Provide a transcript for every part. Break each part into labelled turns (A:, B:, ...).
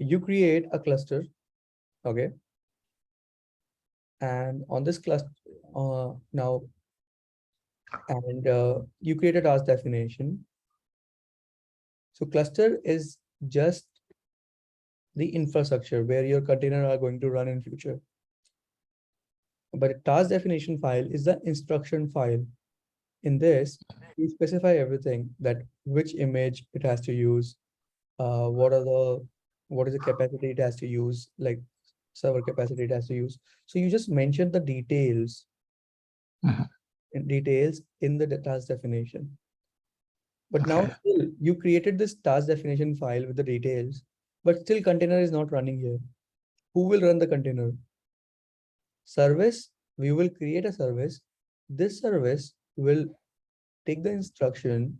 A: you create a cluster, okay? And on this cluster, now, and you create a task definition. So cluster is just the infrastructure where your container are going to run in future. But a task definition file is the instruction file. In this, you specify everything, that which image it has to use, what is the capacity it has to use, like server capacity it has to use. So you just mention the details, in the task definition. But now still, you created this task definition file with the details, but still container is not running here. Who will run the container? Service, we will create a service. This service will take the instruction,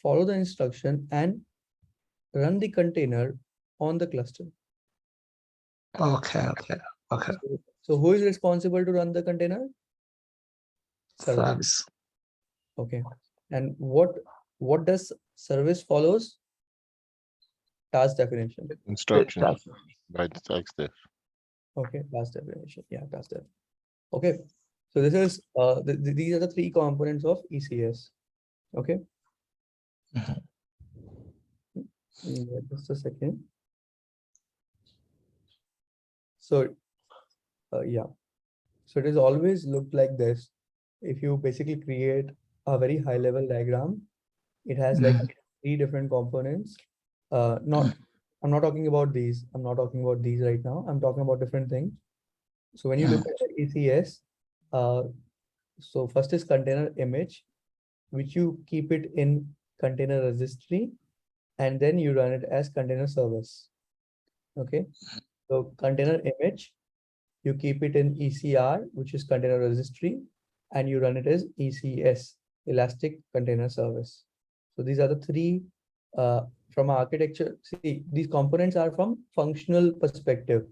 A: follow the instruction, and run the container on the cluster.
B: Okay.
A: So who is responsible to run the container?
B: Service.
A: Okay. And what does service follows? Task definition.
C: Instruction by the task def.
A: Okay, task definition. Yeah, task def. Okay. So this is these are the three components of ECS. Okay. Just a second. So yeah. So it is always looked like this. If you basically create a very high level diagram, it has like three different components. I'm not talking about these. I'm not talking about these right now. I'm talking about different things. So when you look at the ECS, so first is container image, which you keep it in container registry, and then you run it as container service. Okay. So container image, you keep it in ECR, which is container registry, and you run it as ECS, Elastic Container Service. So these are the three from architecture. See, these components are from functional perspective.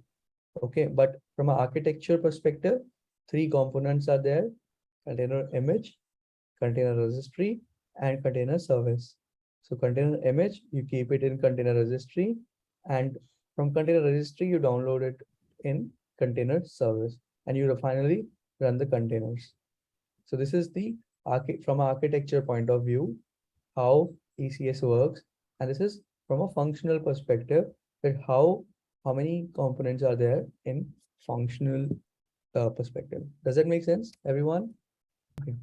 A: Okay, but from an architecture perspective, three components are there: container image, container registry, and container service. So container image, you keep it in container registry, and from container registry, you download it in container service, and you finally run the containers. So this is the from architecture point of view, how ECS works. And this is from a functional perspective, that how many components are there in functional perspective. Does that make sense, everyone? Okay.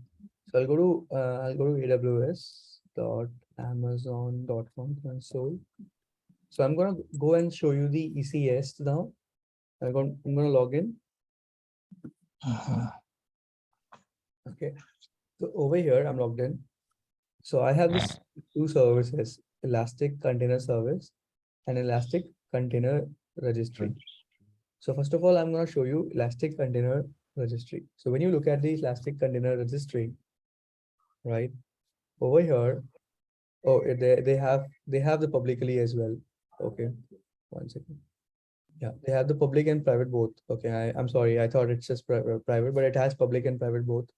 A: So I'll go to aws.amazon.com console. So I'm gonna go and show you the ECS now. I'm gonna log in. Okay. So over here, I'm logged in. So I have this two services: Elastic Container Service and Elastic Container Registry. So first of all, I'm going to show you Elastic Container Registry. So when you look at the Elastic Container Registry, right over here, oh, they have the publicly as well. Okay, 1 second. Yeah, they have the public and private both. Okay, I'm sorry, I thought it's just private, but it has public and private both.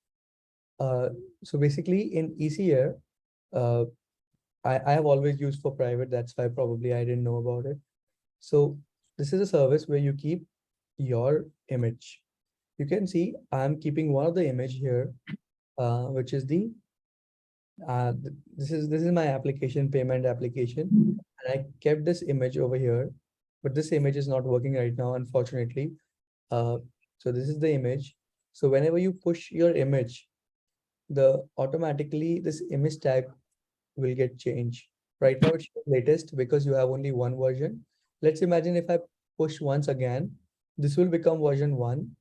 A: So basically in ECR, I have always used for private. That's why probably I didn't know about it. So this is a service where you keep your image. You can see I'm keeping one of the image here, which is the this is my application, payment application, and I kept this image over here, but this image is not working right now, unfortunately. So this is the image. So whenever you push your image, automatically this image tag will get changed. Right now it's latest because you have only one version. Let's imagine if I push once again, this will become version 1,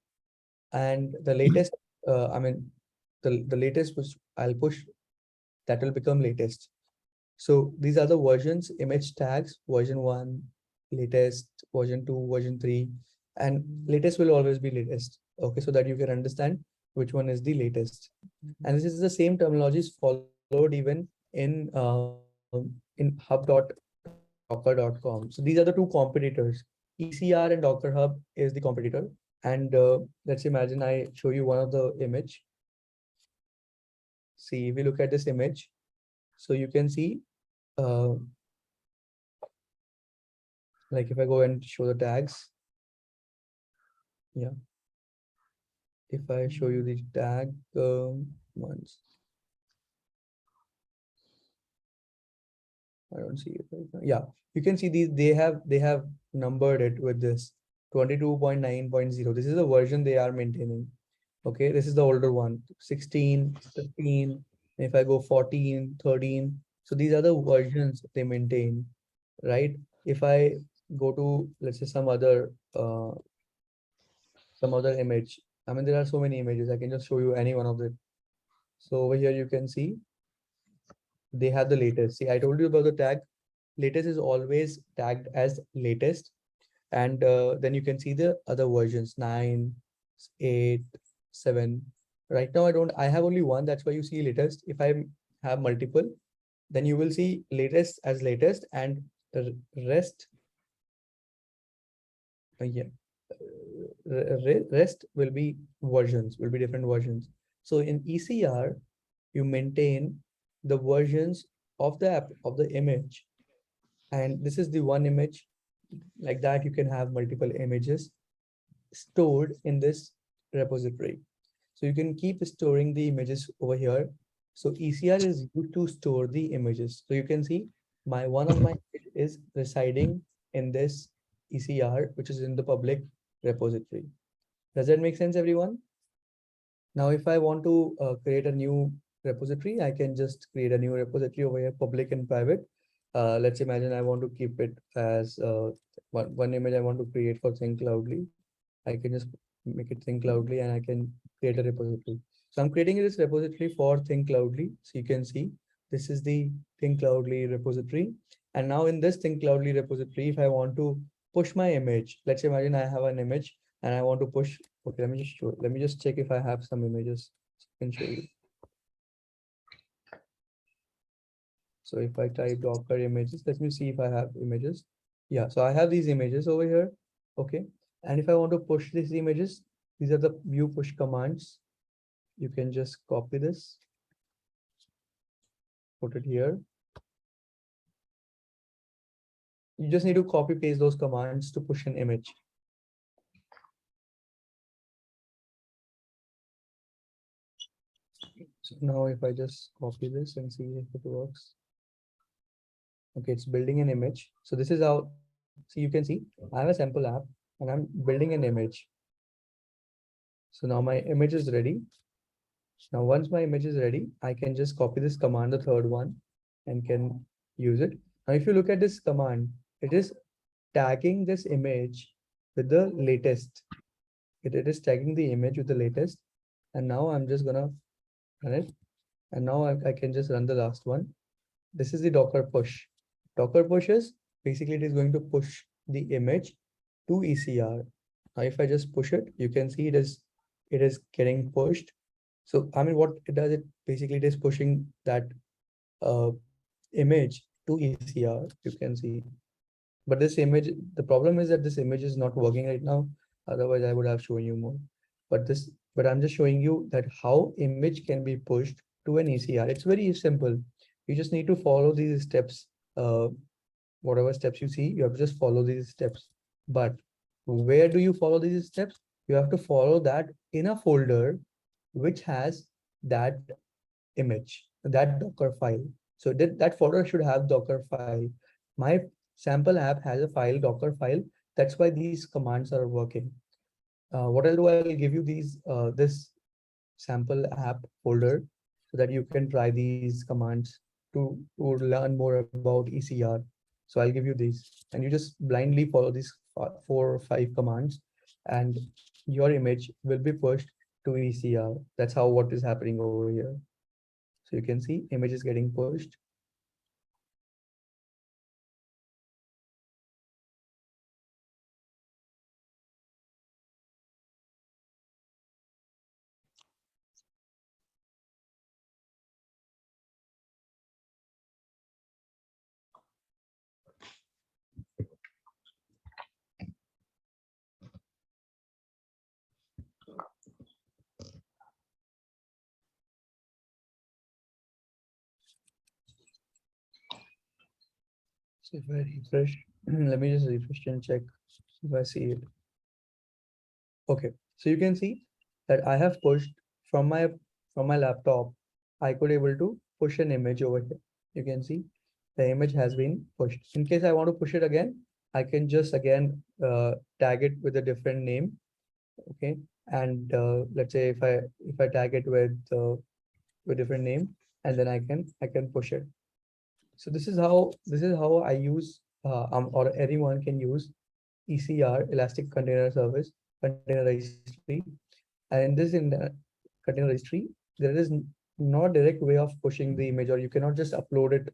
A: and the latest, the latest which I'll push, that will become latest. So these are the versions, image tags: version 1, latest, version 2, version 3, and latest will always be latest. Okay, so that you can understand which one is the latest. And this is the same terminologies followed even in hub.docker.com. So these are the two competitors. ECR and Docker Hub is the competitor. And let's imagine I show you one of the image. See, if we look at this image, so you can see Like if I go and show the tags, yeah. If I show you the tag once, I don't see it right now. Yeah, you can see these. They have numbered it with this 22.9.0. This is the version they are maintaining. Okay, this is the older one, 16, 15. If I go 14, 13, so these are the versions they maintain, right? If I go to, let's say, some other image, I mean, there are so many images. I can just show you any one of them. So over here, you can see they have the latest. See, I told you about the tag. Latest is always tagged as latest. And then you can see the other versions, 9, 8, 7. Right now, I have only one. That's why you see latest. If I have multiple, then you will see latest as latest, and the rest, yeah, rest will be versions, will be different versions. So in ECR, you maintain the versions of the app of the image, and this is the one image. Like that, you can have multiple images stored in this repository. So you can keep storing the images over here. So ECR is used to store the images. So you can see one of my is residing in this ECR, which is in the public repository. Does that make sense, everyone? Now, if I want to create a new repository, I can just create a new repository over here, public and private. Let's imagine I want to keep it as one image I want to create for Thinkcloudly. I can just make it Thinkcloudly and I can create a repository. So I'm creating this repository for Thinkcloudly. So you can see this is the Thinkcloudly repository. And now in this Thinkcloudly repository, if I want to push my image, let's imagine I have an image and I want to push. Okay, let me just check if I have some images. I can show you. So if I type Docker images, let me see if I have images. Yeah, so I have these images over here. Okay. And if I want to push these images, these are the view push commands. You can just copy this, put it here. You just need to copy paste those commands to push an image. So now if I just copy this and see if it works. Okay, it's building an image. So this is how, so you can see I have a sample app and I'm building an image. So now my image is ready. Now, once my image is ready, I can just copy this command, the third one, and can use it. Now, if you look at this command, it is tagging this image with the latest. It is tagging the image with the latest. And now I'm just gonna run it. And now I can just run the last one. This is the Docker push. Docker push is basically it is going to push the image to ECR. Now, if I just push it, you can see it is getting pushed. So I mean, what it does, it basically it is pushing that image to ECR. You can see, but this image, the problem is that this image is not working right now. Otherwise, I would have shown you more. But I'm just showing you that how image can be pushed to an ECR. It's very simple. You just need to follow these steps. Whatever steps you see, you have to just follow these steps. But where do you follow these steps? You have to follow that in a folder which has that image, that Docker file. So that folder should have Docker file. My sample app has a file, Docker file. That's why these commands are working. What I'll do, I'll give you this sample app folder so that you can try these commands to learn more about ECR. So I'll give you these, and you just blindly follow these 4 or 5 commands, and your image will be pushed to ECR. That's how what is happening over here. So you can see image is getting pushed. So if I refresh, Let me just refresh and check if I see it. Okay, so you can see that I have pushed from my laptop. I could able to push an image over here. You can see the image has been pushed. In case I want to push it again, I can just again tag it with a different name. Okay, and let's say if I tag it with different name, and then I can push it. So this is how I use or anyone can use ECR, Elastic Container Service, container registry. And in the container registry, there is no direct way of pushing the image, or you cannot just upload it.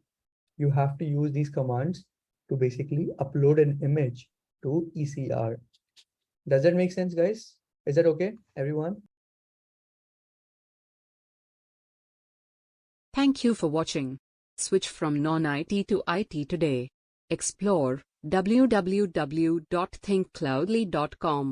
A: You have to use these commands to basically upload an image to ECR. Does that make sense, guys? Is that okay, everyone?
D: Thank you for watching. Switch from non-IT to IT today. Explore www.thinkcloudly.com.